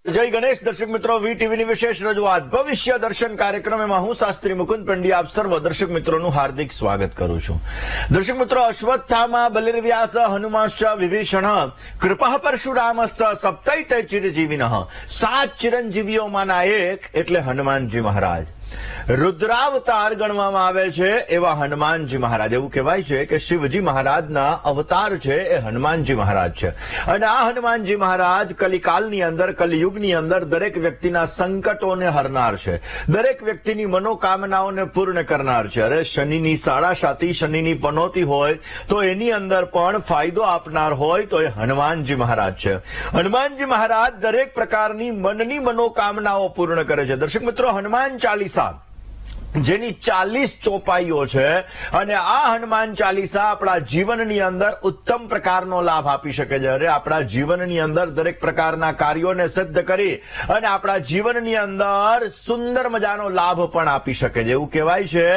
જય ગણેશ દર્શક મિત્રો, વીટીવીની વિશેષ રજૂઆત ભવિષ્ય દર્શન કાર્યક્રમમાં હું શાસ્ત્રી મુકુંદ પંડ્યા આપ સર્વ દર્શક મિત્રોનું હાર્દિક સ્વાગત કરું છું. દર્શક મિત્રો, અશ્વત્થામા બલિર્વ્યાસ હનુમાશ્ચ વિભીષણ કૃપા પરશુરામશ્ચ સપ્તૈતે ચિરજીવિનઃ. 7 ચિરંજીવીઓમાંના એક એટલે હનુમાનજી મહારાજ. રુદ્રાવતાર ગણવામાં આવે છે એવા હનુમાનજી મહારાજ. એવું કહેવાય છે કે શિવજી મહારાજના અવતાર છે એ હનુમાનજી મહારાજ છે. અને આ હનુમાનજી મહારાજ કલિકાલની અંદર, કલિયુગની અંદર દરેક વ્યક્તિના સંકટોને હરનાર છે, દરેક વ્યક્તિની મનોકામનાઓને પૂર્ણ કરનાર છે. અરે શનિની સાડાસાતી, શનિની પનોતી હોય તો એની અંદર પણ ફાયદો આપનાર હોય તો એ હનુમાનજી મહારાજ છે. હનુમાનજી મહારાજ દરેક પ્રકારની મનની મનોકામનાઓ પૂર્ણ કરે છે. દર્શક મિત્રો, હનુમાન ચાલીસા જેની 40 ચોપાઈઓ છે અને આ હનુમાન ચાલીસા આપણા જીવનની અંદર ઉત્તમ પ્રકારનો લાભ આપી શકે છે. અરે આપણા જીવનની અંદર દરેક પ્રકારના કાર્યોને સિદ્ધ કરી અને આપણા જીવનની અંદર સુંદર મજાનો લાભ પણ આપી શકે છે. એવું કહેવાય છે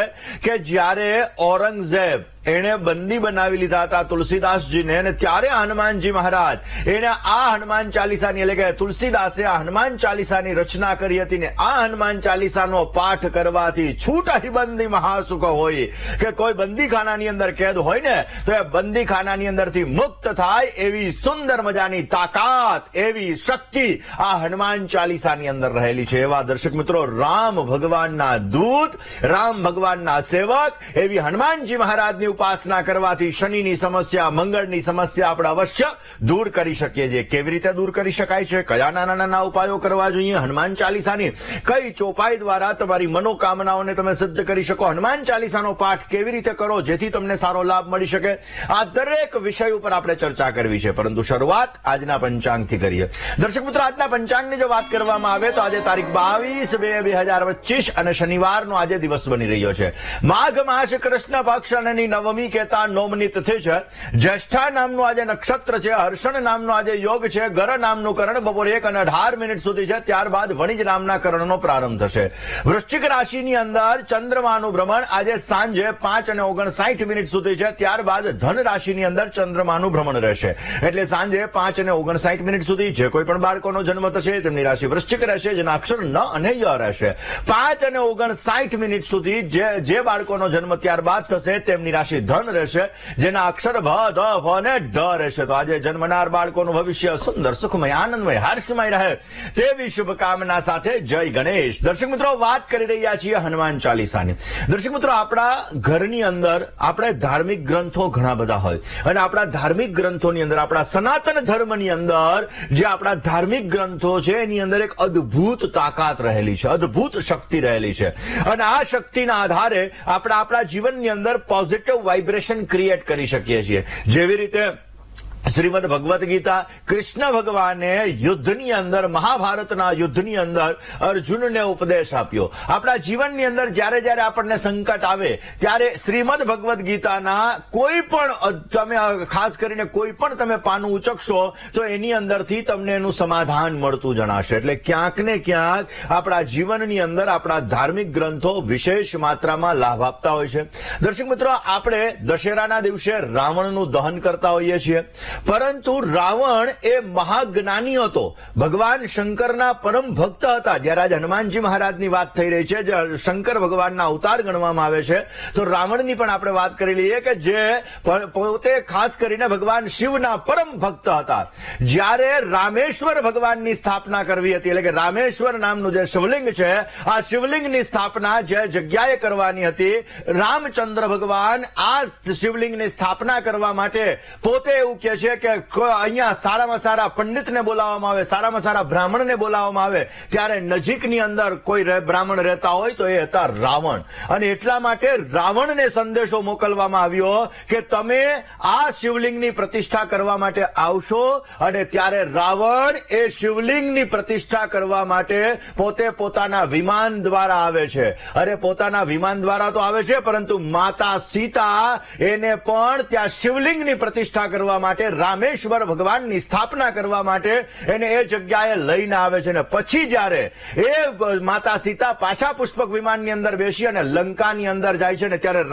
કે જ્યારે ઔરંગઝેબ એને બંદી બનાવી લીધા હતા તુલસીદાસજીને, અને ત્યારે હનુમાનજી મહારાજ એને આ હનુમાન ચાલીસાની એટલે કે તુલસીદાસે આ હનુમાન ચાલીસાની રચના કરી હતી. ને આ હનુમાન ચાલીસાનો પાઠ કરવાથી છૂટાહી બંદી મહાસુખ હોય, કે કોઈ બંદીખાનાની અંદર કેદ હોય ને તો એ બંદીખાનાની અંદરથી મુક્ત થાય એવી સુંદર મજાની તાકાત, એવી શક્તિ આ હનુમાન ચાલીસાની અંદર રહેલી છે. એવા દર્શક મિત્રો, રામ ભગવાનના દૂત, રામ ભગવાનના સેવક એવી હનુમાનજી મહારાજની ઉપાસના કરવાથી શનિની સમસ્યા, મંગળની સમસ્યા આપણે અવશ્ય દૂર કરી શકીએ છીએ. કેવી રીતે દૂર કરી શકાય છે, કયા નાના નાના ઉપાયો કરવા જોઈએ, હનુમાન ચાલીસાની કઈ ચોપાઈ દ્વારા તમારી મનોકામનાઓને તમે સિદ્ધ કરી શકો, હનુમાન ચાલીસાનો પાઠ કેવી રીતે કરો જેથી તમને સારો લાભ મળી શકે, આ દરેક વિષય ઉપર આપણે ચર્ચા કરવી છે. પરંતુ શરૂઆત આજના પંચાંગથી કરીએ. દર્શક મિત્રો, આજના પંચાંગની જો વાત કરવામાં આવે તો આજે તારીખ 22/2/2025 અને શનિવારનો આજે દિવસ બની રહ્યો છે. માઘ માસ કૃષ્ણ પક્ષ અને નવમી કહેતા નોમની તિથિ છે. જ્યેષ્ઠા નામનું આજે નક્ષત્ર છે. હર્ષણ નામનો આજે યોગ છે. ગર નામનું કરણ બપોરે 1:18 સુધી છે. ત્યારબાદ વણિજ નામના કરણનો પ્રારંભ થશે. વૃશ્ચિક રાશિની અંદર ચંદ્રમાનું ભ્રમણ આજે સાંજે 5:59 સુધી છે. ત્યારબાદ ધન રાશિની અંદર ચંદ્રમાનું ભ્રમણ રહેશે. એટલે સાંજે 5:59 સુધી જે કોઈ પણ બાળકોનો જન્મ થશે તેમની રાશિ વૃશ્ચિક રહેશે, જેના અક્ષર ન અને ય રહેશે. 5:59 સુધી જે બાળકોનો જન્મ ત્યારબાદ થશે તેમની રાશિ ધન રહેશે, જેના અક્ષર ભ, ધ, ભ અને ઢ રહેશે. તો આજે જન્મનાર બાળકોનું ભવિષ્ય સુંદર, સુખમય, આનંદમય, હર્ષમય રહે તેવી શુભકામના સાથે જય ગણેશ. દર્શક મિત્રો, વાત કરી રહ્યા છીએ હનુમાન ચાલીસાની. દર્શક મિત્રો, આપણા ઘરની અંદર આપણે ધાર્મિક ગ્રંથો ઘણા બધા હોય અને આપણા ધાર્મિક ગ્રંથોની અંદર, આપણા સનાતન ધર્મની અંદર જે આપણા ધાર્મિક ગ્રંથો છે એની અંદર એક અદ્ભુત તાકાત રહેલી છે, અદ્ભુત શક્તિ રહેલી છે. અને આ શક્તિના આધારે આપણે આપણા જીવનની અંદર પોઝિટિવ વાઇબ્રેશન ક્રિએટ કરી શકીએ છીએ. જેવી રીતે શ્રીમદ ભગવદ ગીતા, કૃષ્ણ ભગવાને યુદ્ધની અંદર, મહાભારતના યુદ્ધની અંદર અર્જુનને ઉપદેશ આપ્યો. આપણા જીવનની અંદર જ્યારે જ્યારે આપણને સંકટ આવે ત્યારે શ્રીમદ ભગવદ ગીતાના કોઈ પણ તમે ખાસ કરીને કોઈ પણ તમે પાનું ઉચકશો તો એની અંદરથી તમને એનું સમાધાન મળતું જણાશે. એટલે ક્યાંક ને ક્યાંક આપણા જીવનની અંદર આપણા ધાર્મિક ગ્રંથો વિશેષ માત્રામાં લાભ આપતા હોય છે. દર્શક મિત્રો, આપણે દશેરાના દિવસે રાવણનું દહન કરતા હોઈએ છીએ, પરંતુ રાવણ એ મહાજ્ઞાની હતો, ભગવાન શંકરના પરમ ભક્ત હતા. જ્યારે આજે હનુમાનજી મહારાજની વાત થઈ રહી છે, જે શંકર ભગવાનના અવતાર ગણવામાં આવે છે, તો રાવણની પણ આપણે વાત કરી લઈએ કે જે પોતે ખાસ કરીને ભગવાન શિવના પરમ ભક્ત હતા. જ્યારે રામેશ્વર ભગવાનની સ્થાપના કરવી હતી, એટલે કે રામેશ્વર નામનું જે શિવલિંગ છે, આ શિવલિંગની સ્થાપના જે જગ્યાએ કરવાની હતી, રામચંદ્ર ભગવાન આ શિવલિંગની સ્થાપના કરવા માટે પોતે એવું કહે છે કે અહીંયા સારામાં સારા પંડિતને બોલાવવામાં આવે, સારામાં સારા બ્રાહ્મણને બોલાવવામાં આવે. ત્યારે નજીકની અંદર કોઈ બ્રાહ્મણ રહેતા હોય તો એ હતા રાવણ. અને એટલા માટે રાવણને સંદેશો મોકલવામાં આવ્યો કે તમે આ શિવલિંગની પ્રતિષ્ઠા કરવા માટે આવશો. અને ત્યારે રાવણ એ શિવલિંગની પ્રતિષ્ઠા કરવા માટે પોતે પોતાના વિમાન દ્વારા આવે છે. અરે પોતાના વિમાન દ્વારા તો આવે છે, પરંતુ માતા સીતા એને પણ ત્યાં શિવલિંગની પ્રતિષ્ઠા કરવા માટે રામેશ્વર ભગવાનની સ્થાપના કરવા માટે એને એ જગ્યાએ લઈને આવે છે. અને પછી જયારે એ માતા સીતા પાછા પુષ્પક વિમાનની અંદર બેસી અને લંકાની અંદર જાય છે ને ત્યારે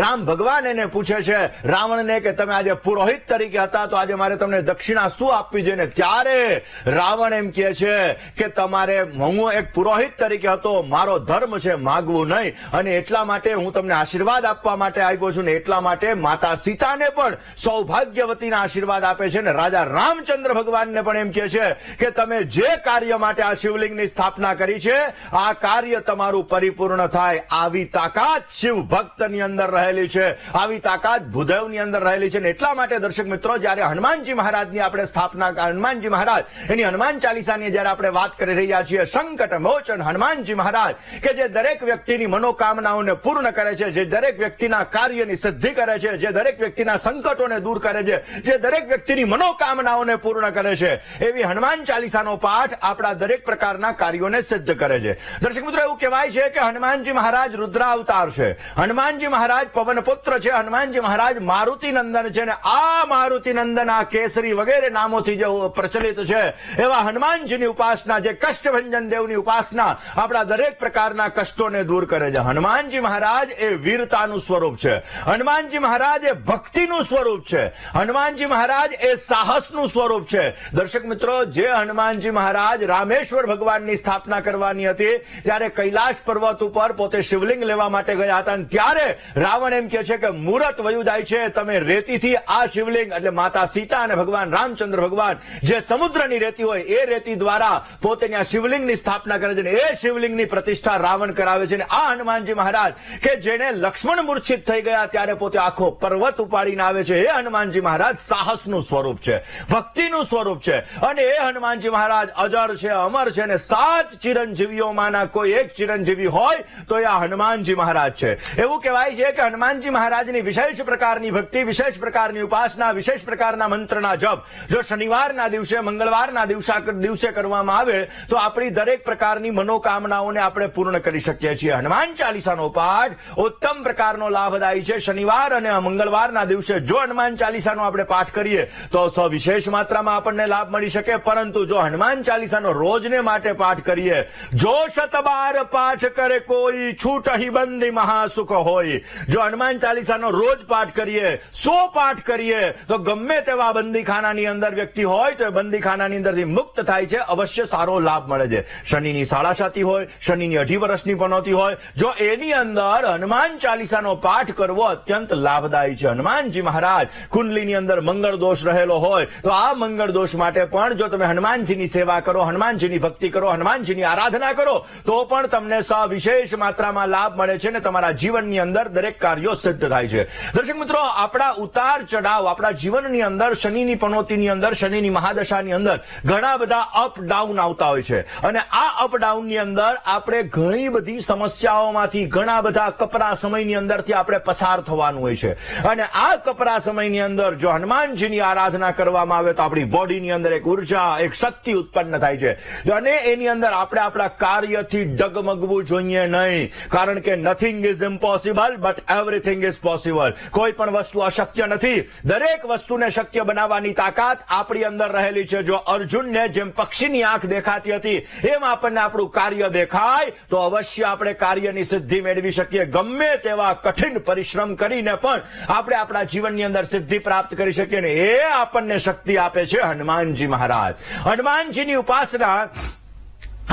રામ ભગવાન એને પૂછે છે રાવણને કે તમે આજે પુરોહિત તરીકે હતા તો આજે મારે તમને દક્ષિણા શું આપવી જોઈએ? ને ત્યારે રાવણ એમ કહે છે કે તમારે, હું એક પુરોહિત તરીકે હતો, મારો ધર્મ છે માગવું નહીં, અને એટલા માટે હું તમને આશીર્વાદ આપવા માટે આવ્યો છું. ને એટલા માટે માતા સીતાને પણ સૌભાગ્યવતીના આશીર્વાદ આપે છે. ને રાજા રામચંદ્ર ભગવાનને પણ એમ કહે છે કે તમે જે કાર્ય માટે આ શિવલિંગની સ્થાપના કરી છે આ કાર્ય તમારું પરિપૂર્ણ થાય. આવી તાકાત શિવ ભક્તની અંદર રહેલી છે, આવી તાકાત ભૂદેવની અંદર રહેલી છે. ને એટલા માટે દર્શક મિત્રો, જયારે હનુમાનજી મહારાજની આપણે સ્થાપના, હનુમાનજી મહારાજ એની હનુમાન ચાલીસાની જયારે આપણે વાત કરી રહ્યા છીએ, સંકટ મોચન હનુમાનજી મહારાજ કે જે દરેક વ્યક્તિની મનોકામનાઓને પૂર્ણ કરે છે, જે દરેક વ્યક્તિના કાર્યની સિદ્ધિ કરે છે, જે દરેક વ્યક્તિના સંકટોને દૂર કરે છે, જે દરેક વ્યક્તિની મનોકામનાઓને પૂર્ણ કરે છે, એવી હનુમાન ચાલીસાનો પાઠ આપણા દરેક પ્રકારના કાર્યોને સિદ્ધ કરે છે. દર્શક મિત્રો, એવું કહેવાય છે કે હનુમાનજી મહારાજ રુદ્રાવતાર છે, હનુમાનજી મહારાજ પવનપુત્ર છે, હનુમાનજી મહારાજ મારુતિ નંદન છે. ને આ મારુતિ નંદન, આ કેસરી વગેરે નામોથી જે પ્રચલિત છે એવા હનુમાનજીની ઉપાસના, જે કષ્ટભંજન દેવની ઉપાસના આપણા દરેક પ્રકારના કષ્ટોને દૂર કરે છે. હનુમાનજી મહારાજ એ વીરતાનું સ્વરૂપ છે, હનુમાનજી મહારાજ એ ભક્તિનું સ્વરૂપ છે, હનુમાનજી મહારાજ એ સાહસનું સ્વરૂપ છે. દર્શક મિત્રો, જે હનુમાનજી મહારાજ રામેશ્વર ભગવાનની સ્થાપના કરવાની હતી ત્યારે કૈલાશ પર્વત ઉપર પોતે શિવલિંગ લેવા માટે ગયા હતા. ત્યારે રાવણ એમ કહે છે કે મુહૂર્ત વયું જાય છે, તમે રેતીથી આ શિવલિંગ, એટલે માતા સીતા અને ભગવાન રામચંદ્ર ભગવાન જે સમુદ્રની રેતી હોય એ રેતી દ્વારા પોતે આ શિવલિંગની સ્થાપના કરે છે. અને એ શિવલિંગની પ્રતિષ્ઠા રાવણ કરાવે છે. અને આ હનુમાનજી મહારાજ કે જેને લક્ષ્મણ મૂર્છિત થઈ ગયા ત્યારે પોતે આખો પર્વત ઉપાડીને આવે છે, એ હનુમાનજી મહારાજ સાહસનું સ્વરૂપ છે, ભક્તિનું સ્વરૂપ છે. અને એ હનુમાનજી મહારાજ અજર છે, અમર છે. અને 7 ચિરંજીવીઓમાંના કોઈ એક ચિરંજીવી હોય તો એ આ હનુમાનજી મહારાજ છે. એવું કહેવાય છે કે હનુમાનજી મહારાજની વિશેષ પ્રકારની ભક્તિ, વિશેષ પ્રકારની ઉપાસના, વિશેષ પ્રકારના મંત્રના જપ જો શનિવારના દિવસે, મંગળવારના દિવસે કરવામાં આવે તો આપણી દરેક પ્રકારની મનોકામનાઓને આપણે પૂર્ણ કરી શકીએ છીએ. હનુમાન ચાલીસાનો પાઠ ઉત્તમ પ્રકારનો લાભદાયી છે. શનિવાર અને મંગળવારના દિવસે જો હનુમાન ચાલીસાનો આપણે પાઠ કરીએ તો સવિશેષ માત્રામાં આપણને લાભ મળી શકે. પરંતુ જો હનુમાન ચાલીસાનો રોજને માટે પાઠ કરીએ, જો શતબાર પાઠ કરે કોઈ છૂટહી બંધી મહાસુખ હોય, જો હનુમાન ચાલીસાનો રોજ પાઠ કરીએ, 100 પાઠ કરીએ તો ગમે તેવા બંદીખાનાની અંદર વ્યક્તિ હોય તો એ બંદીખાનાની અંદરથી મુક્ત થાય છે, અવશ્ય સારો લાભ મળે છે. શનિની સાડાસાતી હોય, શનિની 2.5 વર્ષની પનોતી હોય, જો એની અંદર હનુમાન ચાલીસાનો પાઠ કરવો અત્યંત લાભદાયી છે. હનુમાનજી મહારાજ કુંડલીની અંદર મંગળ દોષ રહેલો હોય તો આ મંગળ દોષ માટે પણ જો તમે હનુમાનજીની સેવા કરો, હનુમાનજીની ભક્તિ કરો, હનુમાનજીની આરાધના કરો તો પણ તમને સવિશેષ માત્રામાં લાભ મળે છે ને તમારા જીવનની અંદર દરેક કાર્યો સિદ્ધ થાય છે. દર્શક મિત્રો, આપણા ઉતાર ચઢાવ, આપણા જીવનની અંદર શનિની પનોતીની અંદર, શનિની મહાદશાની અંદર ઘણા બધા અપ ડાઉન આવતા હોય છે. અને આ અપ ડાઉનની અંદર આપણે ઘણી બધી સમસ્યાઓમાંથી, ઘણા બધા કપરા સમયની અંદરથી આપણે પસાર થવાનું હોય છે. અને આ કપરા સમયની અંદર જો હનુમાનજીની આરાધના કરવામાં આવે તો આપણી બોડીની અંદર એક ઉર્જા, એક શક્તિ ઉત્પન્ન થાય છે. અને એની અંદર આપણે આપણા કાર્યથી ડગમગવું જોઈએ નહીં, કારણ કે nothing is impossible but everything is possible. કોઈ પણ વસ્તુ અશક્ય નથી, દરેક વસ્તુને શક્ય બનાવવાની તાકાત આપણી અંદર રહેલી છે. જો અર્જુનને જેમ પક્ષીની આંખ દેખાતી હતી એમ આપણને આપણું કાર્ય દેખાય તો અવશ્ય આપણે કાર્યની સિદ્ધિ મેળવી શકીએ. ગમે તેવા કઠિન પરિશ્રમ કરીને પણ આપણે આપણા જીવનની અંદર સિદ્ધિ પ્રાપ્ત કરી શકીએ. ને એ આપણને શક્તિ આપે છે હનુમાનજી મહારાજ. હનુમાનજીની ઉપાસના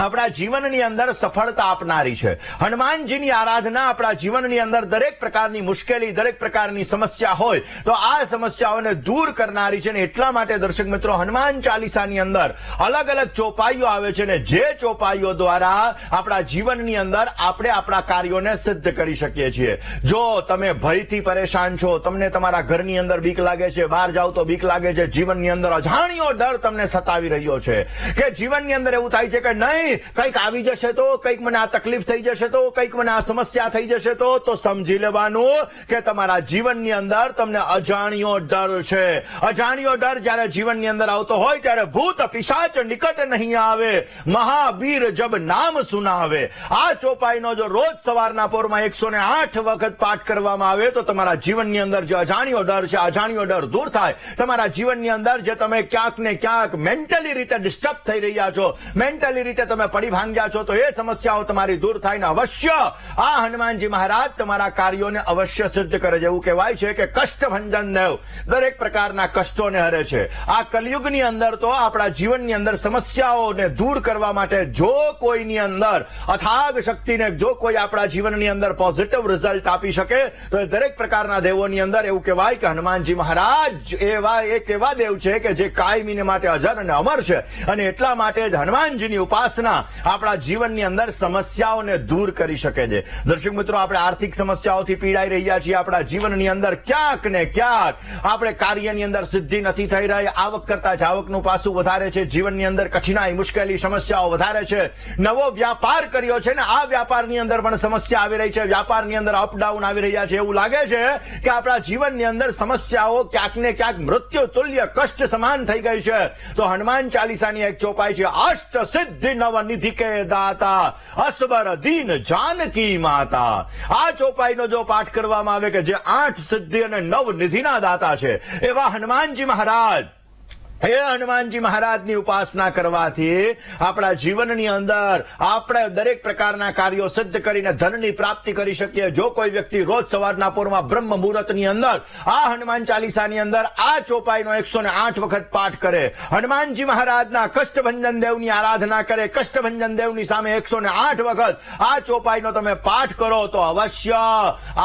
આપણા જીવનની અંદર સફળતા આપનારી છે. હનુમાનજીની આરાધના આપણા જીવનની અંદર દરેક પ્રકારની મુશ્કેલી, દરેક પ્રકારની સમસ્યા હોય તો આ સમસ્યાઓને દૂર કરનારી છે. ને એટલા માટે દર્શક મિત્રો, હનુમાન ચાલીસાની અંદર અલગ અલગ ચોપાઈઓ આવે છે ને જે ચોપાઈઓ દ્વારા આપણા જીવનની અંદર આપણે આપણા કાર્યોને સિદ્ધ કરી શકીએ છીએ. જો તમે ભયથી પરેશાન છો, તમને તમારા ઘરની અંદર બીક લાગે છે, બહાર જાઓ તો બીક લાગે છે, જીવનની અંદર અજાણ્યો ડર તમને સતાવી રહ્યો છે, કે જીવનની અંદર એવું થાય છે કે નહીં નહીં, કંઈક આવી જશે તો, કંઈક મને આ તકલીફ થઈ જશે તો, કંઈક મને આ સમસ્યા થઈ જશે તો સમજી લેવાનું કે તમારા જીવનની અંદર તમને અજાણ્યો ડર છે. અજાણ્યો ડર જયારે જીવનની અંદર આવતો હોય ત્યારે ભૂત પિશાચ નિકટ નહીં આવે, મહાવીર જબ નામ સુનાવે. આ ચોપાઈનો જો રોજ સવારના પોરમાં 108 વખત પાઠ કરવામાં આવે તો તમારા જીવનની અંદર જે અજાણ્યો ડર છે, અજાણ્યો ડર દૂર થાય. તમારા જીવનની અંદર જે તમે ક્યાંક ને ક્યાંક મેન્ટલી રીતે ડિસ્ટર્બ થઈ રહ્યા છો, મેન્ટલી રીતે તમે પડી ભાંગ્યા છો, તો એ સમસ્યાઓ તમારી દૂર થાય ને અવશ્ય આ હનુમાનજી મહારાજ તમારા કાર્યોને અવશ્ય સિદ્ધ કરે. જેવું કહેવાય છે કે કષ્ટભંજન દેવ દરેક પ્રકારના કષ્ટોને હરે છે. આ કલયુગની અંદર તો આપણા જીવનની અંદર સમસ્યાઓને દૂર કરવા માટે જો કોઈની અંદર અથાગ શક્તિને, જો કોઈ આપણા જીવનની અંદર પોઝિટિવ રિઝલ્ટ આપી શકે તો એ દરેક પ્રકારના દેવોની અંદર એવું કહેવાય કે હનુમાનજી મહારાજ એક એવા દેવ છે કે જે કાયમીને માટે અજર અને અમર છે. અને એટલા માટે જ હનુમાનજીની ઉપાસના આપણા જીવનની અંદર સમસ્યાઓને દૂર કરી શકે છે. દર્શક મિત્રો, આપણે આર્થિક સમસ્યાઓથી પીડાઈ રહ્યા છીએ. આપણા જીવનની અંદર ક્યાંક ને ક્યાંક આપણે કાર્યની અંદર સિદ્ધિ નથી થઈ રહી, આવક કરતા જાવકનું પાસું વધારે છે, જીવનની અંદર કઠિનાઈ, મુશ્કેલી, સમસ્યાઓ વધારે છે. નવો વ્યાપાર કર્યો છે ને આ વ્યાપારની અંદર પણ સમસ્યા આવી રહી છે, વ્યાપારની અંદર અપડાઉન આવી રહ્યા છે. એવું લાગે છે કે આપણા જીવનની અંદર સમસ્યાઓ ક્યાંક ને ક્યાંક મૃત્યુ તુલ્ય કષ્ટ સમાન થઈ ગઈ છે. તો હનુમાન ચાલીસાની એક ચોપાઈ છે, અષ્ટ સિદ્ધિ નવ નિધિ કે દાતા, અસબર દીન જાનકી માતા. આ ચોપાઈનો જો પાઠ કરવામાં આવે કે જે 8 સિદ્ધિ અને 9 નિધિના દાતા છે એવા હનુમાનજી મહારાજ, એ હનુમાનજી મહારાજની ઉપાસના કરવાથી આપણા જીવનની અંદર આપણે દરેક પ્રકારના કાર્યો સિદ્ધ કરીને ધનની પ્રાપ્તિ કરી શકીએ. જો કોઈ વ્યક્તિ રોજ સવારના પોરમાં બ્રહ્મ મુહૂર્તની અંદર આ હનુમાન ચાલીસાની અંદર આ ચોપાઈનો 108 વખત પાઠ કરે, હનુમાનજી મહારાજના કષ્ટભંજન દેવની આરાધના કરે, કષ્ટભંજન દેવની સામે 108 વખત આ ચોપાઈનો તમે પાઠ કરો તો અવશ્ય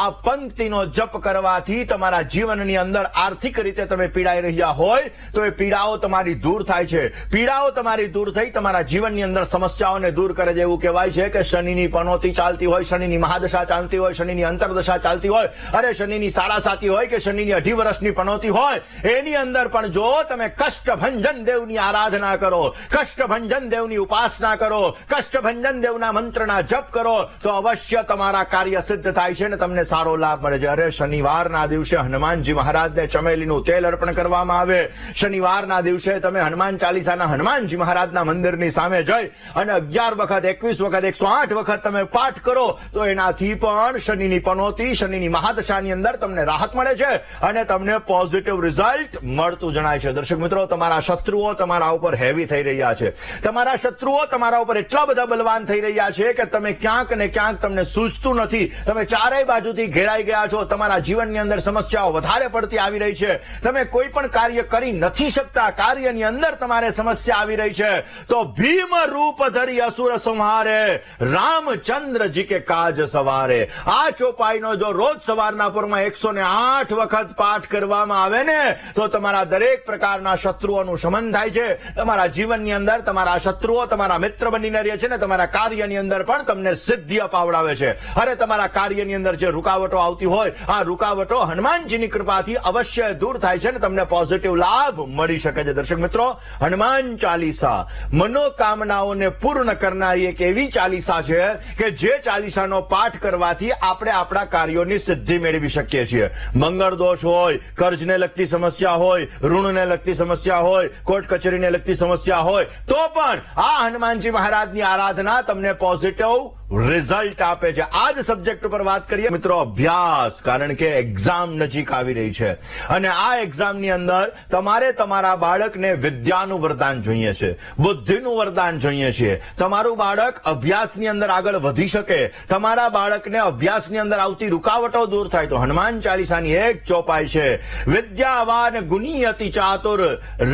આ પંક્તિનો જપ કરવાથી તમારા જીવનની અંદર આર્થિક રીતે તમે પીડાઈ રહ્યા હોય તો એ પીડાઓ તમારી દૂર થાય છે. પીડાઓ તમારી દૂર થઈ તમારા જીવનની અંદર સમસ્યાઓને દૂર કરે છે. એવું કહેવાય છે કે શનિની પનોતી ચાલતી હોય, શનિની મહાદશા ચાલતી હોય, શનિની અંતરદશા ચાલતી હોય, અરે શનિની સાડાસાતી હોય કે શનિની 2.5 વર્ષની પનોતી હોય, એની અંદર પણ જો તમે કષ્ટભંજન દેવની આરાધના કરો, કષ્ટભંજન દેવની ઉપાસના કરો, કષ્ટભંજન દેવના મંત્રના જપ કરો તો અવશ્ય તમારા કાર્ય સિદ્ધ થાય છે ને તમને સારો લાભ મળે છે. અરે શનિવારના દિવસે હનુમાનજી મહારાજને ચમેલીનું તેલ અર્પણ કરવામાં આવે. શનિવારના દિવસે તમે હનુમાન ચાલીસાના હનુમાનજી મહારાજના મંદિરની સામે જઈ અને 11 વખત, 21 વખત, 108 વખત તમે પાઠ કરો તો એનાથી પણ શનિની પનોતી, શનિની મહાદશાની અંદર તમને રાહત મળે છે અને તમને પોઝિટિવ રિઝલ્ટ મળતું જણાય છે. દર્શક મિત્રો, તમારા શત્રુઓ તમારા ઉપર હેવી થઈ રહ્યા છે. તમારા શત્રુઓ તમારા ઉપર એટલા બધા બલવાન થઈ રહ્યા છે કે તમે ક્યાંક ને ક્યાંક તમને સૂઝતું નથી. તમે ચારેય બાજુથી ઘેરાઈ ગયા છો. તમારા જીવનની અંદર સમસ્યાઓ વધારે પડતી આવી રહી છે. તમે કોઈ પણ કાર્ય કરી નથી શકતા. કાર્યની અંદર તમારે સમસ્યા આવી રહી છે તો ભીમ રૂપ ધરી અસુર સંહારે, રામચંદ્રજી કે કાજ સવારે. આ ચોપાઈનો જો રોજ સવારના પોરમાં 108 વખત પાઠ કરવામાં આવે ને તો તમારા દરેક પ્રકારના શત્રુઓનું શમન થાય છે. તમારા જીવનની અંદર તમારા શત્રુઓ તમારા મિત્ર બનીને રહે છે ને તમારા કાર્યની અંદર પણ તમને સિદ્ધિ અપાવડાવે છે. અરે તમારા કાર્યની અંદર જે રૂકાવટો આવતી હોય આ રૂકાવટો હનુમાનજીની કૃપાથી અવશ્ય દૂર થાય છે ને તમને પોઝિટિવ લાભ મળી શકે છે. દર્શક મિત્રો, હનુમાન ચાલીસા મનોકામનાઓને પૂર્ણ કરનારી એક એવી ચાલીસા છે કે જે ચાલીસાનો પાઠ કરવાથી આપણે આપણા કાર્યોની સિદ્ધિ મેળવી શકીએ છીએ. મંગળ દોષ હોય, કર્જને લગતી સમસ્યા હોય, ઋણને લગતી સમસ્યા હોય, કોર્ટ કચેરીને લગતી સમસ્યા હોય તો પણ આ હનુમાનજી મહારાજની આરાધના તમને પોઝિટિવ રિઝલ્ટ આપે છે. આ જ સબ્જેક્ટ ઉપર વાત કરીએ મિત્રો, અભ્યાસ. કારણ કે એક્ઝામ નજીક આવી રહી છે અને આ એક્ઝામની અંદર તમારે તમારા બાળકને વિદ્યાનું વરદાન જોઈએ છે, બુદ્ધિનું વરદાન જોઈએ છે. તમારું બાળક અભ્યાસની અંદર આગળ વધી શકે, તમારા બાળકને અભ્યાસની અંદર આવતી રૂકાવટો દૂર થાય તો હનુમાન ચાલીસાની એક ચોપાઈ છે, વિદ્યાવાન ગુણી અતિ ચાતુર,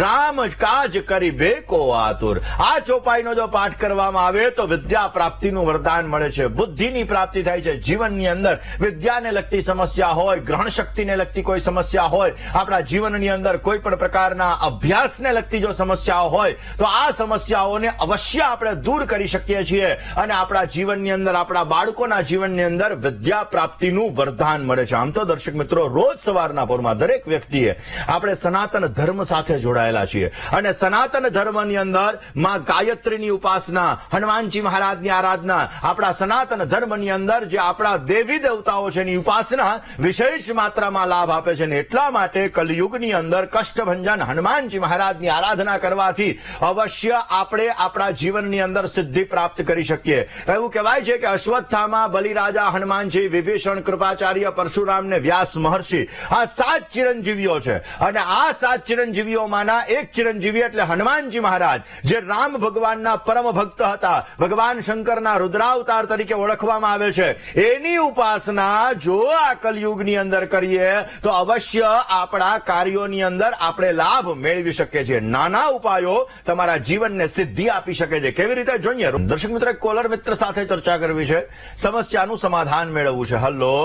રામ કાજ કરી બેકો આતુર. આ ચોપાઈનો જો પાઠ કરવામાં આવે તો વિદ્યા પ્રાપ્તિનું વરદાન મળે છે, બુદ્ધિની પ્રાપ્તિ થાય છે. જીવનની અંદર વિદ્યાને લગતી સમસ્યા હોય, ગ્રહણ શક્તિને લગતી કોઈ સમસ્યા હોય, આપણા જીવનની અંદર કોઈ પણ પ્રકારના અભ્યાસને લગતી જો સમસ્યાઓ હોય તો આ સમસ્યાઓને અવશ્ય આપણે દૂર કરી શકીએ છીએ અને આપણા જીવનની અંદર, આપણા બાળકોના જીવનની અંદર વિદ્યા પ્રાપ્તિનું વરદાન મળે છે. આમ તો દર્શક મિત્રો, રોજ સવારના પોરમાં દરેક વ્યક્તિએ આપણે સનાતન ધર્મ સાથે જોડાયેલા છીએ અને સનાતન ધર્મની અંદર માં ગાયત્રીની ઉપાસના, હનુમાનજી મહારાજની આરાધના, આપણા સનાતન ધર્મની અંદર જે આપણા દેવી દેવતાઓ છે એની ઉપાસના વિશેષ માત્રામાં લાભ આપે છે અને એટલા માટે કલયુગની અંદર કષ્ટભંજન હનુમાનજી મહારાજની આરાધના કરવાથી અવશ્ય આપણે આપણા જીવનની અંદર સિદ્ધિ પ્રાપ્ત કરી શકીએ. એવું કહેવાય છે કે અશ્વત્થામા, બલિરાજા, હનુમાનજી, વિભીષણ, કૃપાચાર્ય, પરશુરામ ને વ્યાસ મહર્ષિ આ 7 ચિરંજીવીઓ છે અને આ 7 ચિરંજીવીઓમાંના એક ચિરંજીવી એટલે હનુમાનજી મહારાજ, જે રામ ભગવાનના પરમ ભક્ત હતા, ભગવાન શંકરના રુદ્રાવતાર તરીકે ઓળખવામાં આવે છે. એની ઉપાસના જો આ કલયુગની અંદર કરીએ તો અવશ્ય આપણા કાર્યોની અંદર આપણે લાભ મેળવી શકીએ છીએ. નાના ઉપાયો તમારા જીવનને સિદ્ધિ આપી શકે છે. કેવી રીતે જોઈએ? દર્શક મિત્ર, એક કોલર મિત્ર સાથે ચર્ચા કરવી છે, સમસ્યાનું સમાધાન મેળવવું છે. હલો,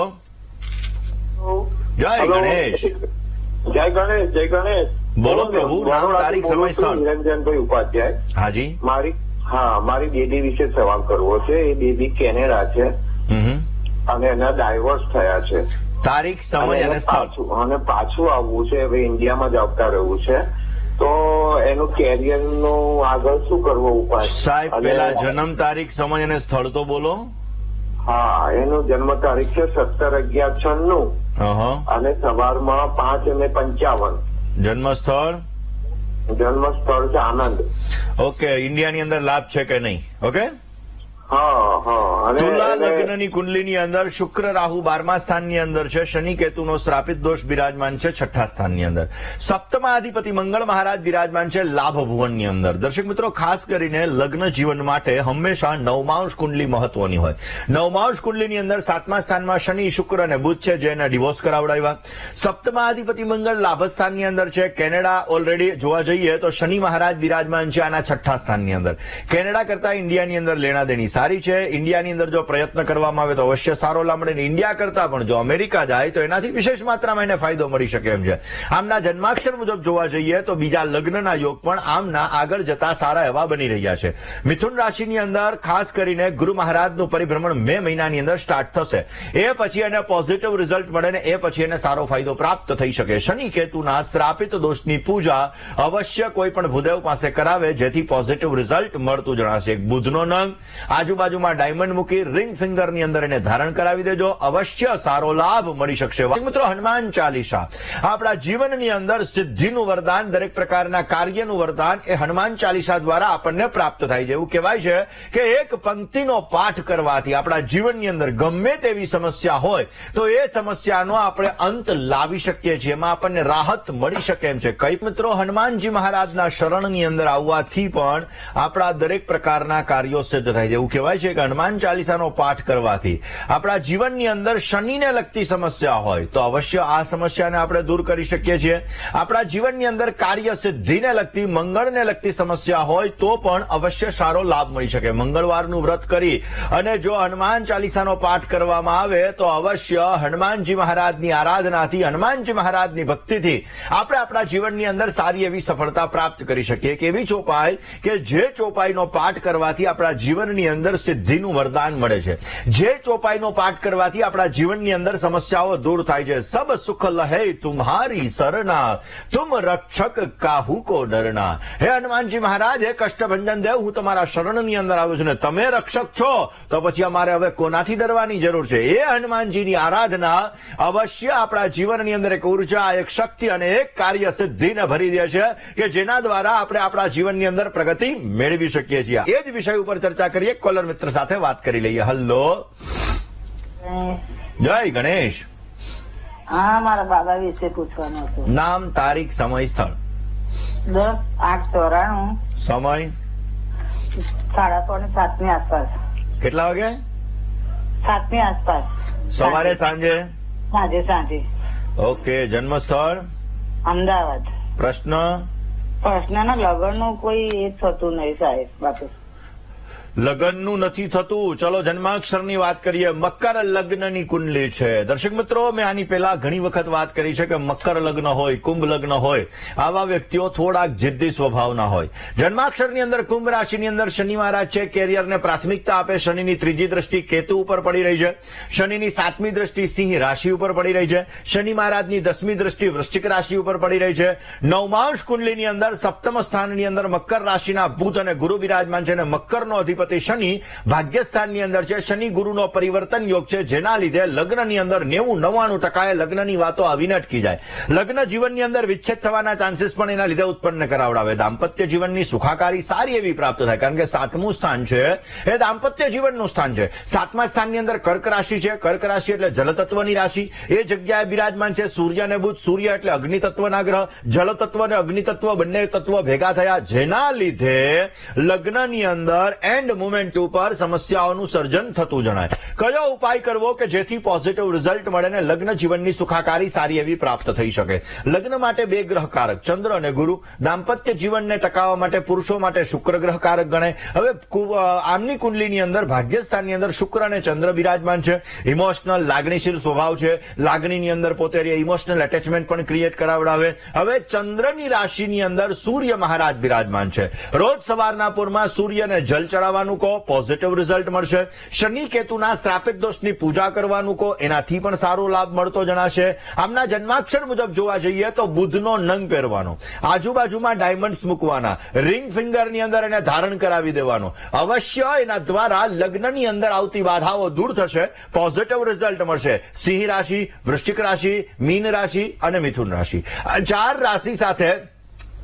જય ગણેશ. જય ગણેશ, જય ગણેશ. બોલો પ્રભુ, નામ, તારીખ, સમય, સ્થળ. નિરંજનભાઈ ઉપાધ્યાય. હાજી. મારી બેબી વિશે સવાલ કરવો છે. એ બેબી કેનેડા છે અને એના ડાયવોર્સ થયા છે. તારીખ, સમય અને સ્થળ. અને પાછું આવવું છે, હવે ઇન્ડિયામાં જ આવતા રહેવું છે. તો એનું કેરિયર નું આગળ શું કરવો ઉપાય? સાહેબ, પેલા જન્મ તારીખ, સમય અને સ્થળ તો બોલો. હા, એનું જન્મ તારીખ છે 17/11/96 અને સવારમાં 5:55. જન્મ સ્થળ? જન્મ સ્થળ છે આનંદ. ઓકે, ઇન્ડિયાની અંદર લાભ છે કે નહીં? ઓકે. અને તુલા લગ્નની કુંડલીની અંદર શુક્ર રાહુ 12મા સ્થાનની અંદર છે, શનિ કેતુનો શ્રાપિત દોષ બિરાજમાન છે 6ઠા સ્થાનની અંદર, સપ્તમા અધિપતિ મંગળ મહારાજ બિરાજમાન છે લાભ ભુવનની અંદર. દર્શક મિત્રો, ખાસ કરીને લગ્ન જીવન માટે હંમેશા નવમાંશ કુંડલી મહત્વની હોય. નવમાંશ કુંડલીની અંદર 7મા સ્થાનમાં શનિ, શુક્ર અને બુધ છે, જેને ડિવોર્સ કરાવડાવ્યા. સપ્તમા અધિપતિ મંગળ લાભ સ્થાનની અંદર છે. કેનેડા ઓલરેડી જોવા જઈએ તો શનિ મહારાજ બિરાજમાન છે આના 6ઠા સ્થાનની અંદર. કેનેડા કરતા ઇન્ડિયાની અંદર લેણા દેણી સારી છે. ઇન્ડિયાની અંદર જો પ્રયત્ન કરવામાં આવે તો અવશ્ય સારો લાભ મળે. ઇન્ડિયા કરતા પણ જો અમેરિકા જાય તો એનાથી વિશેષ માત્રામાં એને ફાયદો મળી શકે એમ છે. આમના જન્માક્ષર મુજબ જોવા જઈએ તો બીજા લગ્નના યોગ પણ આમના આગળ જતા સારા એવા બની રહ્યા છે. મિથુન રાશિની અંદર ખાસ કરીને ગુરુ મહારાજનું પરિભ્રમણ મે મહિનાની અંદર સ્ટાર્ટ થશે. એ પછી એને પોઝિટિવ રિઝલ્ટ મળે ને એ પછી એને સારો ફાયદો પ્રાપ્ત થઈ શકે. શનિ કેતુના શ્રાપિત દોષની પૂજા અવશ્ય કોઈ પણ ભૂદેવ પાસે કરાવે, જેથી પોઝિટિવ રિઝલ્ટ મળતું જણાશે. એક બુધનો નંગ આજુબાજુમાં ડાયમંડ મૂકી રિંગ ફિંગરની અંદર એને ધારણ કરાવી દેજો, અવશ્ય સારો લાભ મળી શકશે. મિત્રો, હનુમાન ચાલીસા આપણા જીવનની અંદર સિદ્ધિનું વરદાન, દરેક પ્રકારના કાર્યનું વરદાન એ હનુમાન ચાલીસા દ્વારા આપણને પ્રાપ્ત થાય છે. એવું કહેવાય છે કે એક પંક્તિનો પાઠ કરવાથી આપણા જીવનની અંદર ગમે તેવી સમસ્યા હોય તો એ સમસ્યાનો આપણે અંત લાવી શકીએ છીએ, એમાં આપણને રાહત મળી શકે એમ છે. કઈ મિત્રો, હનુમાનજી મહારાજના શરણની અંદર આવવાથી પણ આપણા દરેક પ્રકારના કાર્યો સિદ્ધ થાય છે. એવું કહેવાય છે કે હનુમાન ચાલીસાનો પાઠ કરવાથી આપણા જીવનની અંદર શનિને લગતી સમસ્યા હોય તો અવશ્ય આ સમસ્યાને આપણે દૂર કરી શકીએ છીએ. આપણા જીવનની અંદર કાર્ય સિદ્ધિને લગતી, મંગળને લગતી સમસ્યા હોય તો પણ અવશ્ય સારો લાભ મળી શકે. મંગળવારનું વ્રત કરી અને જો હનુમાન ચાલીસાનો પાઠ કરવામાં આવે તો અવશ્ય હનુમાનજી મહારાજની આરાધનાથી, હનુમાનજી મહારાજની ભક્તિથી આપણે આપણા જીવનની અંદર સારી એવી સફળતા પ્રાપ્ત કરી શકીએ. એક એવી ચોપાઈ કે જે ચોપાઈનો પાઠ કરવાથી આપણા જીવનની અંદર સિદ્ધિનું વરદાન મળે છે. જે ચોપાઈનો પાઠ કરવાથી આપણા જીવનની અંદર સમસ્યાઓ દૂર થાય છે. સબ સુખ લહે તુમ્હારી સરના, તુમ રક્ષક કાહુ કો ડરના. હે હનુમાનજી મહારાજ, હે કષ્ટભંજન દેવ, હું તમારા શરણની અંદર આવ્યો છું ને તમે રક્ષક છો, તો પછી અમારે હવે કોનાથી ડરવાની જરૂર છે? એ હનુમાનજીની આરાધના અવશ્ય આપણા જીવનની અંદર એક ઉર્જા, એક શક્તિ અને એક કાર્ય સિદ્ધિને ભરી દે છે કે જેના દ્વારા આપણે આપણા જીવનની અંદર પ્રગતિ મેળવી શકીએ છીએ. એ જ વિષય ઉપર ચર્ચા કરીએ. કોલર મિત્ર સાથે વાત કરી લઈએ. હલો, જય ગણેશ. હા, મારા બાબા વિશે પૂછવાનું હતું. નામ, તારીખ, સમય, સ્થળ. 10/8/94. સમય 6:30-7ની આસપાસ. કેટલા વાગે? 7ની આસપાસ. સવારે, સાંજે? સાંજે. ઓકે. જન્મ સ્થળ? અમદાવાદ. પ્રશ્ન? પ્રશ્નના લગ્નનું કોઈ એ થતું નહીં સાહેબ. બાપુ લગ્નનું નથી થતું. ચલો જન્માક્ષરની વાત કરીએ. મકર લગ્નની કુંડલી છે. દર્શક મિત્રો, મેં આની પહેલા ઘણી વખત વાત કરી છે કે મકર લગ્ન હોય, કુંભ લગ્ન હોય, આવા વ્યક્તિઓ થોડાક જિદ્દી સ્વભાવના હોય. જન્માક્ષરની અંદર કુંભ રાશિની અંદર શનિ મહારાજ છે. કેરિયરને પ્રાથમિકતા આપે. શનિની ત્રીજી દ્રષ્ટિ કેતુ ઉપર પડી રહી છે. શનિની 7મી દ્રષ્ટિ સિંહ રાશિ ઉપર પડી રહી છે. શનિ મહારાજની 10મી દ્રષ્ટિ વૃશ્ચિક રાશિ ઉપર પડી રહી છે. નવમાંશ કુંડલીની અંદર સપ્તમ સ્થાનની અંદર મકર રાશિના બુધ અને ગુરુ બિરાજમાન છે અને મકરનો અધિપતિ શનિ ભાગ્યસ્થાનની અંદર છે. શનિ ગુરુનો પરિવર્તન યોગ છે, જેના લીધે લગ્નની અંદર 90-99% લગ્નની વાતો આવીને અટકી જાય. લગ્ન જીવનની અંદર વિચ્છેદ થવાના ચાન્સીસ પણ એના લીધે ઉત્પન્ન કરાવડાવે. દાંપત્ય જીવનની સુખાકારી સારી એવી પ્રાપ્ત થાય, કારણ કે 7મું સ્થાન છે એ દાંપત્ય જીવનનું સ્થાન છે. 7મા સ્થાનની અંદર કર્ક રાશિ છે. કર્ક રાશિ એટલે જલતત્વની રાશિ. એ જગ્યાએ બિરાજમાન છે સૂર્ય અને બુધ. સૂર્ય એટલે અગ્નિ તત્વના ગ્રહ. જલ તત્વ અને અગ્નિ તત્વ બંને તત્વ ભેગા થયા, જેના લીધે લગ્નની અંદર એન્ડ મુમેન્ટ ઉપર સમસ્યાઓનું સર્જન થતું જણાય. કયો ઉપાય કરવો કે જેથી પોઝિટિવ રિઝલ્ટ મળે ને લગ્ન જીવનની સુખાકારી સારી એવી પ્રાપ્ત થઈ શકે? લગ્ન માટે 2 ગ્રહકારક ચંદ્ર અને ગુરુ. દાંપત્ય જીવનને ટકાવવા માટે પુરુષો માટે શુક્ર ગ્રહકારક ગણાય. હવે આમની કુંડલીની અંદર ભાગ્યસ્થાનની અંદર શુક્ર અને ચંદ્ર બિરાજમાન છે. ઇમોશનલ લાગણીશીલ સ્વભાવ છે. લાગણીની અંદર પોતે ઇમોશનલ એટેચમેન્ટ પણ ક્રિએટ કરાવડાવે. હવે ચંદ્રની રાશિની અંદર સૂર્ય મહારાજ બિરાજમાન છે. રોજ સવારના પૂરમાં સૂર્યને જલ ચડાવવાનું કહો, પોઝિટિવ રિઝલ્ટ મળશે. શનિ કેતુના શ્રાપિત દોષની પૂજા કરવાનું કહો, એનાથી પણ સારો લાભ મળતો જણાશે. આમના જન્માક્ષર મુજબ જોવા જઈએ તો બુધનો નંગ પહેરવાનો, આજુબાજુમાં ડાયમંડ્સ મૂકવાના, રિંગ ફિંગરની અંદર એને ધારણ કરાવી દેવાનો. અવશ્ય એના દ્વારા લગ્નની અંદર આવતી બાધાઓ દૂર થશે, પોઝિટિવ રિઝલ્ટ મળશે. સિંહ રાશિ, વૃશ્ચિક રાશિ, મીન રાશિ અને મિથુન રાશિ, આ 4 રાશિ સાથે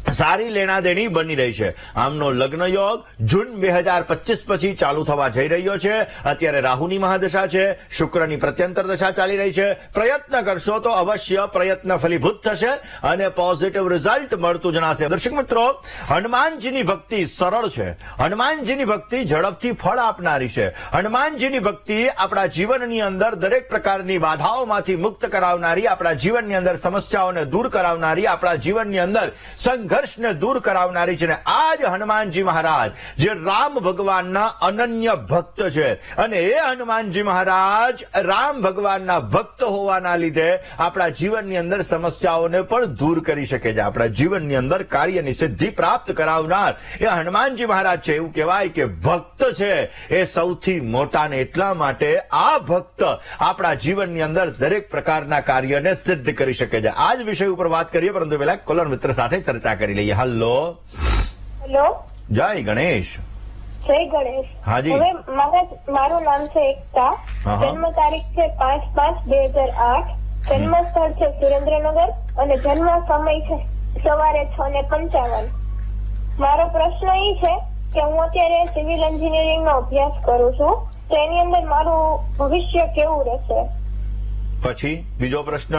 સારી લેણાદેણી બની રહી છે. આમનો લગ્ન યોગ જૂન 2025 પછી ચાલુ થવા જઈ રહ્યો છે. અત્યારે રાહુની મહાદશા છે, શુક્રની પ્રત્યંતર દશા ચાલી રહી છે. પ્રયત્ન કરશો તો અવશ્ય પ્રયત્ન ફલીભૂત થશે અને પોઝિટિવ રિઝલ્ટ મળતું જણાશે. દર્શક મિત્રો, હનુમાનજીની ભક્તિ સરળ છે. હનુમાનજીની ભક્તિ ઝડપથી ફળ આપનારી છે. હનુમાનજીની ભક્તિ આપણા જીવનની અંદર દરેક પ્રકારની બાધાઓમાંથી મુક્ત કરાવનારી, આપણા જીવનની અંદર સમસ્યાઓને દૂર કરાવનારી, આપણા જીવનની અંદર સંઘર્ષને દૂર કરાવનારી છે. આ જ હનુમાનજી મહારાજ જે રામ ભગવાનના અનન્ય ભક્ત છે, અને એ હનુમાનજી મહારાજ રામ ભગવાનના ભક્ત હોવાના લીધે આપણા જીવનની અંદર સમસ્યાઓને પણ દૂર કરી શકે છે. આપણા જીવનની અંદર કાર્યની સિદ્ધિ પ્રાપ્ત કરાવનાર એ હનુમાનજી મહારાજ છે. એવું કહેવાય કે ભક્ત છે એ સૌથી મોટા, ને એટલા માટે આ ભક્ત આપણા જીવનની અંદર દરેક પ્રકારના કાર્યને સિદ્ધ કરી શકે છે. આ જ વિષય ઉપર વાત કરીએ, પરંતુ પહેલા કોલર મિત્ર સાથે ચર્ચા કરી લઈએ. હલો. હેલો. જય ગણેશ. જય ગણેશ. હાજી. હવે મારું નામ છે એકતા. હા. જન્મ તારીખ છે 5/5/2008. જન્મ સ્થળ છે સુરેન્દ્રનગર અને જન્મ સમય છે સવારે 6:55. મારો પ્રશ્ન એ છે કે હું અત્યારે સિવિલ એન્જિનિયરિંગ નો અભ્યાસ કરું છું, તો એની અંદર મારું ભવિષ્ય કેવું રહેશે? પછી બીજો પ્રશ્ન.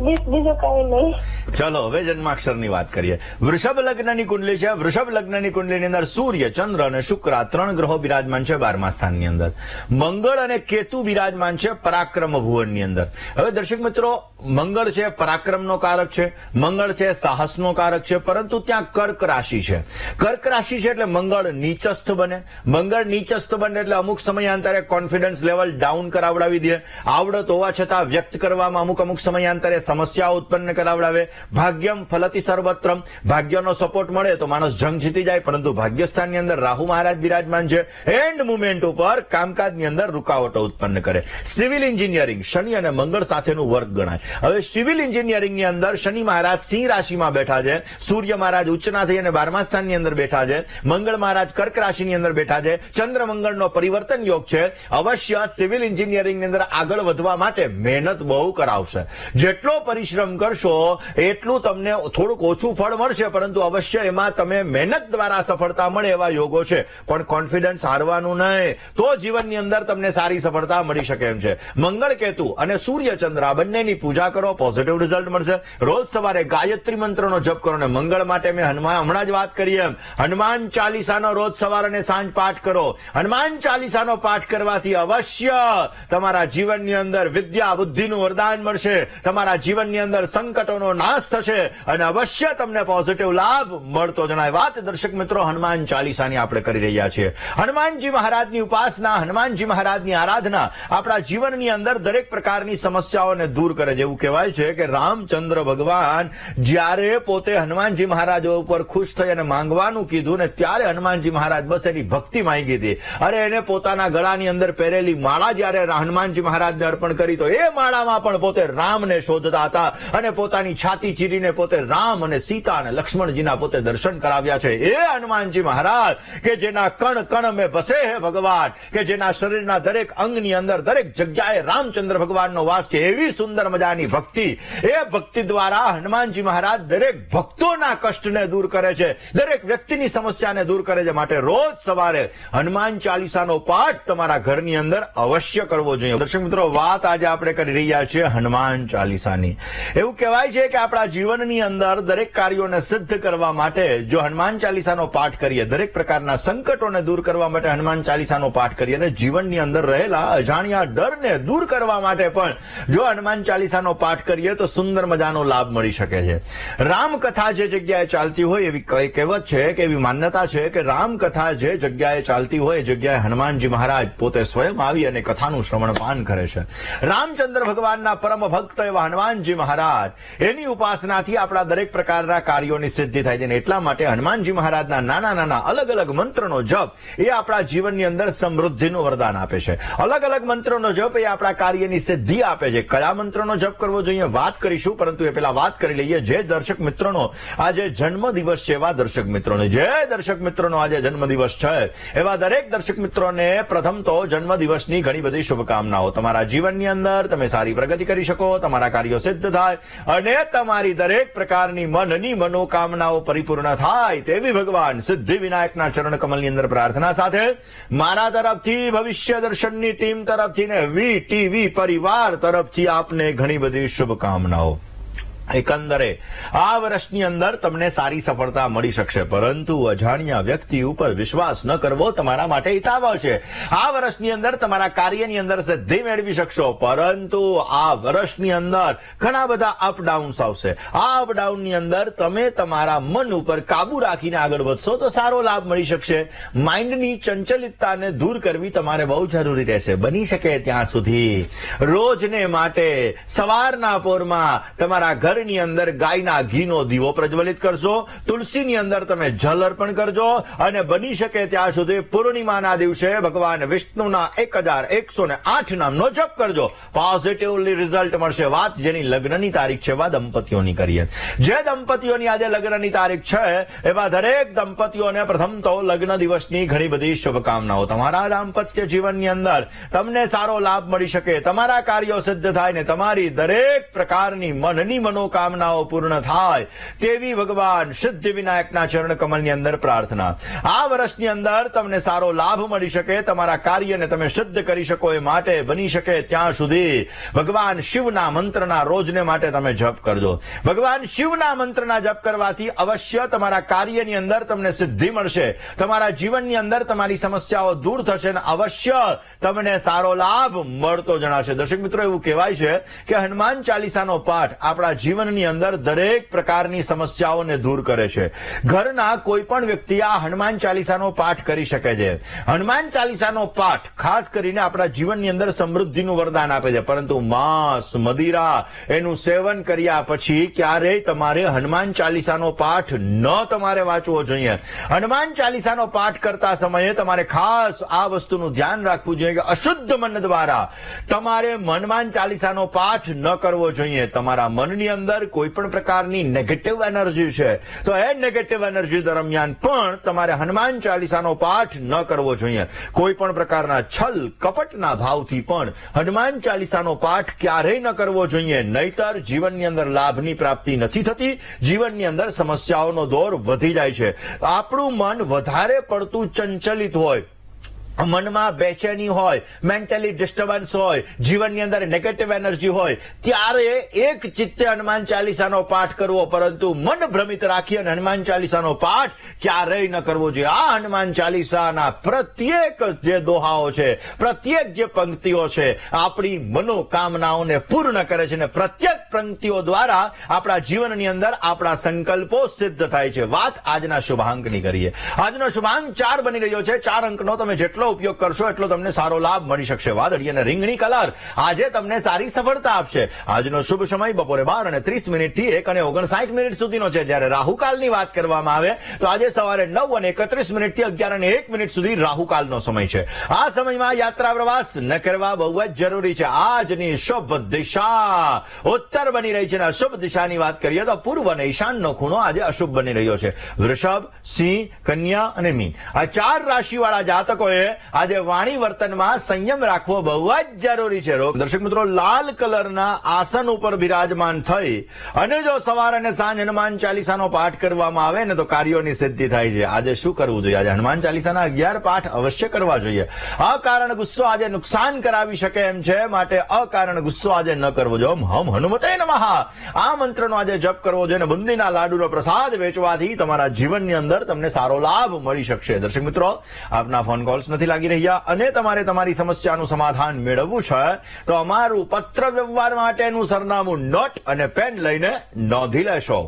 બીજું કઈ નહીં. ચલો હવે જન્માક્ષરની વાત કરીએ. વૃષભ લગ્નની કુંડલી છે. વૃષભ લગ્નની કુંડલીની અંદર સૂર્ય, ચંદ્ર અને શુક્ર આ 3 ગ્રહો બિરાજમાન છે 12મા સ્થાનની અંદર. મંગળ અને કેતુ બિરાજમાન છે પરાક્રમ ભુવનની અંદર. હવે દર્શક મિત્રો, મંગળ છે પરાક્રમનો કારક છે, મંગળ છે સાહસનો કારક છે, પરંતુ ત્યાં કર્ક રાશિ છે. કર્ક રાશિ છે એટલે મંગળ નીચસ્થ બને. મંગળ નીચસ્થ બને એટલે અમુક સમયાંતરે કોન્ફિડન્સ લેવલ ડાઉન કરાવડાવી દે. આવડત હોવા છતાં વ્યક્ત કરવામાં અમુક સમયાંતરે સમસ્યાઓ ઉત્પન્ન કરાવડાવે. ભાગ્યમ ફલતી સર્વત્રમ, ભાગ્યનો સપોર્ટ મળે તો માણસ જંગ જીતી જાય, પરંતુ ભાગ્યસ્થાનની અંદર રાહુ મહારાજ બિરાજમાન છે. એન્ડ મુમેન્ટ ઉપર કામકાજની અંદર રૂકાવટો ઉત્પન્ન કરે. સિવિલ એન્જિનિયરિંગ શનિ અને મંગળ સાથેનું વર્ક ગણાય. હવે સિવિલ એન્જિનિયરિંગની અંદર શનિ મહારાજ સિંહ રાશિમાં બેઠા છે, સૂર્ય મહારાજ ઉચ્ચના થઈ અને 12મા સ્થાનની અંદર બેઠા છે, મંગળ મહારાજ કર્ક રાશિની અંદર બેઠા છે, ચંદ્ર મંગળનો પરિવર્તન યોગ છે. અવશ્ય સિવિલ એન્જિનિયરિંગની અંદર આગળ વધવા માટે મહેનત બહુ કરાવશે. જેટલો પરિશ્રમ કરશો એટલું તમને થોડુંક ઓછું ફળ મળશે, પરંતુ અવશ્ય એમાં તમે મહેનત દ્વારા સફળતા મળે એવા યોગો છે. પણ કોન્ફિડન્સ હારવાનું નહીં, તો જીવનની અંદર તમને સારી સફળતા મળી શકે એમ છે. મંગળ કેતુ અને સૂર્ય ચંદ્ર આ બંનેની પૂજા કરો, પોઝિટિવ રિઝલ્ટ મળશે. રોજ સવારે ગાયત્રી મંત્રનો જપ કરો, અને મંગળ માટે મેં હમણાં જ વાત કરી એમ હનુમાન ચાલીસાનો રોજ સવાર અને સાંજ પાઠ કરો. હનુમાન ચાલીસાનો પાઠ કરવાથી અવશ્ય તમારા જીવનની અંદર વિદ્યા બુદ્ધિનું વરદાન મળશે. તમારા જીવનની અંદર સંકટોનો નાશ થશે અને અવશ્ય તમને પોઝિટિવ લાભ મળતો જણાય. વાત દર્શક મિત્રો હનુમાન ચાલીસાની આપણે કરી રહ્યા છીએ. હનુમાનજી મહારાજની ઉપાસના, હનુમાનજી મહારાજની આરાધના આપણા જીવનની અંદર દરેક પ્રકારની સમસ્યાઓને દૂર કરે છે. એવું કહેવાય છે કે રામચંદ્ર ભગવાન જ્યારે પોતે હનુમાનજી મહારાજ ઉપર ખુશ થઈ અને માંગવાનું કીધું ને ત્યારે હનુમાનજી મહારાજ બસ એની ભક્તિ માંગી હતી. અરે એને પોતાના ગળાની અંદર પહેરેલી માળા જ્યારે હનુમાનજી મહારાજને અર્પણ કરી તો એ માળામાં પણ પોતે રામને શોધતા હતા અને પોતાની છાતી ચીરીને પોતે રામ અને સીતા અને લક્ષ્મણજીના પોતે દર્શન કરાવ્યા છે. એ હનુમાનજી મહારાજ કે જેના કણ કણ મેં બસે હે ભગવાન, કે જેના શરીરના દરેક અંગની અંદર દરેક જગ્યાએ રામચંદ્ર ભગવાનનો વાસ છે. એવી સુંદર મજાની ભક્તિ, એ ભક્તિ દ્વારા હનુમાનજી મહારાજ દરેક ભક્તોના કષ્ટને દૂર કરે છે, દરેક વ્યક્તિની સમસ્યાને દૂર કરે છે. માટે રોજ સવારે હનુમાન ચાલીસાનો પાઠ તમારા ઘરની અંદર અવશ્ય કરવો જોઈએ. દર્શક મિત્રો, વાત આજે આપણે કરી રહ્યા છીએ હનુમાન ચાલીસાની. એવું કહેવાય છે કે આપણા જીવનની અંદર દરેક કાર્યોને સિદ્ધ કરવા માટે જો હનુમાન ચાલીસાનો પાઠ કરીએ, દરેક પ્રકારના સંકટોને દૂર કરવા માટે હનુમાન ચાલીસાનો પાઠ કરીએ અને જીવનની અંદર રહેલા અજાણ્યા ડરને દૂર કરવા માટે પણ જો હનુમાન ચાલીસાનો પાઠ કરીએ તો સુંદર મજાનો લાભ મળી શકે છે. રામકથા જે જગ્યાએ ચાલતી હોય એવી કહેવત છે કે એવી માન્યતા છે કે રામકથા જે જગ્યાએ ચાલતી હોય એ જગ્યાએ હનુમાનજી મહારાજ પોતે સ્વયં આવી અને કથાનું શ્રવણપાન કરે છે. રામચંદ્ર ભગવાનના પરમ ભક્ત એવા હનુમાનજી મહારાજ, એની ઉપાસનાથી આપણા દરેક પ્રકારના કાર્યોની સિદ્ધિ થાય છે. એટલા માટે હનુમાનજી મહારાજના નાના નાના અલગ અલગ મંત્રનો જપ એ આપણા જીવનની અંદર સમૃદ્ધિનું વરદાન આપે છે. અલગ અલગ મંત્રોનો જપ એ આપણા કાર્યની સિદ્ધિ આપે છે. કયા મંત્રનો જપ કરવો જોઈએ વાત કરીશું, પરંતુ એ પેલા વાત કરી લઈએ જે દર્શક મિત્રોનો આજે જન્મદિવસ છે એવા દર્શક મિત્રોને, જે દર્શક મિત્રોનો આજે જન્મદિવસ છે એવા દરેક દર્શક મિત્રોને પ્રથમ તો જન્મદિવસની ઘણી બધી શુભકામનાઓ. તમારા જીવનની અંદર તમે સારી પ્રગતિ કરી શકો, તમારા કાર્યો સિદ્ધ થાય અને તમારી દરેક પ્રકારની મનની મનોકામનાઓ પરિપૂર્ણ થાય તેવી ભગવાન સિદ્ધિ વિનાયકના ચરણ કમલની અંદર પ્રાર્થના સાથે મારા તરફથી, ભવિષ્ય દર્શનની ટીમ તરફથી ને વીટીવી પરિવાર તરફથી આપને ઘણી બધી શુભકામનાઓ. એકંદરે આ વર્ષની અંદર તમને સારી સફળતા મળી શકશે, પરંતુ અજાણ્યા વ્યક્તિ ઉપર વિશ્વાસ ન કરવો તમારા માટે હિતાવહ છે. આ વર્ષની અંદર તમારા કાર્યની અંદર સિદ્ધિ મેળવી શકશો, પરંતુ આ વર્ષની અંદર ઘણા બધા અપડાઉન્સ આવશે. આ અપડાઉનની અંદર તમે તમારા મન ઉપર કાબુ રાખીને આગળ વધશો તો સારો લાભ મળી શકશે. માઇન્ડની ચંચલિતતાને દૂર કરવી તમારે બહુ જરૂરી રહેશે. બની શકે ત્યાં સુધી રોજને માટે સવારના પોરમાં તમારા ઘરની અંદર ગાયના ઘીનો દીવો પ્રજ્વલિત કરશો, તુલસીની અંદર તમે જલ અર્પણ કરજો અને બની શકે ત્યાં સુધી પૂર્ણિમાના દિવસે ભગવાન વિષ્ણુના 1108 નામનો જપ કરજો. પોઝિટિવલી રિઝલ્ટ મળશે. વાત જેની લગ્નની તારીખ છે એવા દંપતીઓની કરીએ. જે દંપતીઓની આજે લગ્નની તારીખ છે એવા દરેક દંપતીઓને પ્રથમ તો લગ્ન દિવસની ઘણી બધી શુભકામનાઓ. તમારા દાંપત્ય જીવનની અંદર તમને સારો લાભ મળી શકે, તમારા કાર્યો સિદ્ધ થાય ને તમારી દરેક પ્રકારની મનની મનોકામનાઓ પૂર્ણ થાય તેવી ભગવાન સિદ્ધિ વિનાયકના ચરણ કમલની અંદર પ્રાર્થના. આ વર્ષની અંદર તમને સારો લાભ મળી શકે, તમારા કાર્યને તમે સિદ્ધ કરી શકો એ માટે બની શકે ત્યાં સુધી ભગવાન શિવના મંત્રના રોજને માટે તમે જપ કરજો. ભગવાન શિવના મંત્રના જપ કરવાથી અવશ્ય તમારા કાર્યની અંદર તમને સિદ્ધિ મળશે, તમારા જીવનની અંદર તમારી સમસ્યાઓ દૂર થશે અને અવશ્ય તમને સારો લાભ મળતો જણાશે. દર્શક મિત્રો, એવું કહેવાય છે કે હનુમાન ચાલીસાનો પાઠ આપણા જીવનની અંદર દરેક પ્રકારની સમસ્યાઓને દૂર કરે છે. ઘરના કોઈ પણ વ્યક્તિ આ હનુમાન ચાલીસાનો પાઠ કરી શકે છે. હનુમાન ચાલીસાનો પાઠ ખાસ કરીને આપણા જીવનની અંદર સમૃદ્ધિનું વરદાન આપે છે, પરંતુ માંસ, મદિરા એનું સેવન કર્યા પછી ક્યારેય તમારે હનુમાન ચાલીસાનો પાઠ ન તમારે વાંચવો જોઈએ. હનુમાન ચાલીસાનો પાઠ કરતા સમયે તમારે ખાસ આ વસ્તુનું ધ્યાન રાખવું જોઈએ કે અશુદ્ધ મન દ્વારા તમારે હનુમાન ચાલીસાનો પાઠ ન કરવો જોઈએ. તમારા મનની અંદર કોઈ પણ પ્રકારની નેગેટિવ એનર્જી છે તો એ નેગેટિવ એનર્જી દરમિયાન પણ તમારે હનુમાન ચાલીસાનો પાઠ ન કરવો જોઈએ. કોઈ પણ પ્રકારના છલ કપટના ભાવથી પણ હનુમાન ચાલીસાનો પાઠ ક્યારેય ન કરવો જોઈએ, નહીતર જીવનની અંદર લાભની પ્રાપ્તિ નથી થતી, જીવનની અંદર સમસ્યાઓનો દોર વધી જાય છે. આપણું મન વધારે પડતું ચંચલિત હોય મનમાં બેચેની હોય, મેન્ટલી ડિસ્ટર્બન્સ હોય, જીવનની અંદર નેગેટિવ એનર્જી હોય, ત્યારે એક ચિત્તે હનુમાન ચાલીસાનો પાઠ કરવો, પરંતુ મન ભ્રમિત રાખી અને હનુમાન ચાલીસાનો પાઠ ક્યારેય ન કરવો જોઈએ. આ હનુમાન ચાલીસાના પ્રત્યેક જે દોહાઓ છે, પ્રત્યેક જે પંક્તિઓ છે, આપણી મનોકામનાઓને પૂર્ણ કરે છે અને પ્રત્યેક પંક્તિઓ દ્વારા આપણા જીવનની અંદર આપણા સંકલ્પો સિદ્ધ થાય છે. વાત આજના શુભાંકની કરીએ. આજનો શુભાંક 4 બની રહ્યો છે. 4 અંકનો તમે જેટલો ઉપયોગ કરશો એટલો તમને સારો લાભ મળી શકશે. વાદળી અને રીંગણી કલર આજે તમને સારી સફળતા આપશે. આજનો શુભ સમય બપોરે 12:30 થી 1:59 સુધીનો છે. જ્યારે રાહુકાલની વાત કરવામાં આવે તો આજે સવારે 9:31 થી 11:01 સુધી રાહુકાલનો સમય છે. આ સમયમાં યાત્રા પ્રવાસ ન કરવા બહુ જ જરૂરી છે. આજની શુભ દિશા ઉત્તર બની રહી છે અને અશુભ દિશાની વાત કરીએ તો પૂર્વ અને ઈશાનનો ખૂણો આજે અશુભ બની રહ્યો છે. વૃષભ, સિંહ, કન્યા અને મીન આ 4 રાશિવાળા જાતકોએ આજે વાણી વર્તનમાં સંયમ રાખવો બહુ જ જરૂરી છે. દર્શક મિત્રો, લાલ કલરના આસન ઉપર બિરાજમાન થઈ અને જો સવાર અને સાંજ હનુમાન ચાલીસાનો પાઠ કરવામાં આવે ને તો કાર્યોની સિદ્ધિ થાય છે. આજે શું કરવું જોઈએ? આજે હનુમાન ચાલીસાના 11 પાઠ અવશ્ય કરવા જોઈએ. અકારણ ગુસ્સો આજે નુકસાન કરાવી શકે એમ છે, માટે અકારણ ગુસ્સો આજે ન કરવો જોઈએ. હમ હનુમતે નમઃ આ મંત્રનો આજે જપ કરવો જોઈએ અને બુંદીના લાડુનો પ્રસાદ વેચવાથી તમારા જીવનની અંદર તમને સારો લાભ મળી શકશે. દર્શક મિત્રો, આપના ફોન કોલ્સ નથી લાગી રહ્યા અને તમારે તમારી સમસ્યાનું સમાધાન મેળવવું છે તો અમારું પત્ર વ્યવહાર માટેનું સરનામું નોટ અને પેન લઈને નોંધી લેશો.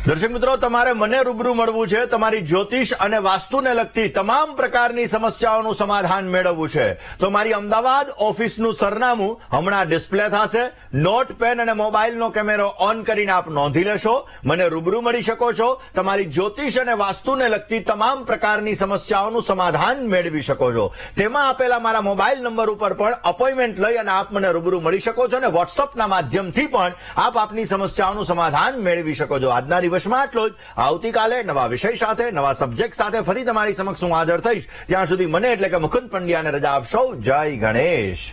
દર્શક મિત્રો, તમારે મને રૂબરૂ મળવું છે. તમારી જ્યોતિષ અને વાસ્તુને લગતી તમામ પ્રકારની સમસ્યાઓનું સમાધાન મેળવવું છે તો મારી અમદાવાદ ઓફિસનું સરનામું હમણાં ડિસ્પ્લે થશે. નોટ, પેન અને મોબાઈલનો કેમેરો ઓન કરીને આપ નોંધી લેશો. મને રૂબરૂ મળી શકો છો. તમારી જ્યોતિષ અને વાસ્તુને લગતી તમામ પ્રકારની સમસ્યાઓનું સમાધાન મેળવી શકો છો. તેમાં આપેલા મારા મોબાઈલ નંબર ઉપર પણ અપોઇન્ટમેન્ટ લઈ અને આપ મને રૂબરૂ મળી શકો છો અને વોટ્સઅપના માધ્યમથી પણ આપ આપની સમસ્યાઓનું સમાધાન મેળવી શકો છો. આજના દિવસમાં આટલો જ. આવતીકાલે નવા વિષય સાથે, નવા સબ્જેક્ટ સાથે ફરી તમારી સમક્ષ હું હાજર થઈશ. ત્યાં સુધી મને એટલે કે મુકુંદ પંડ્યાને રજા આપશો. જય ગણેશ.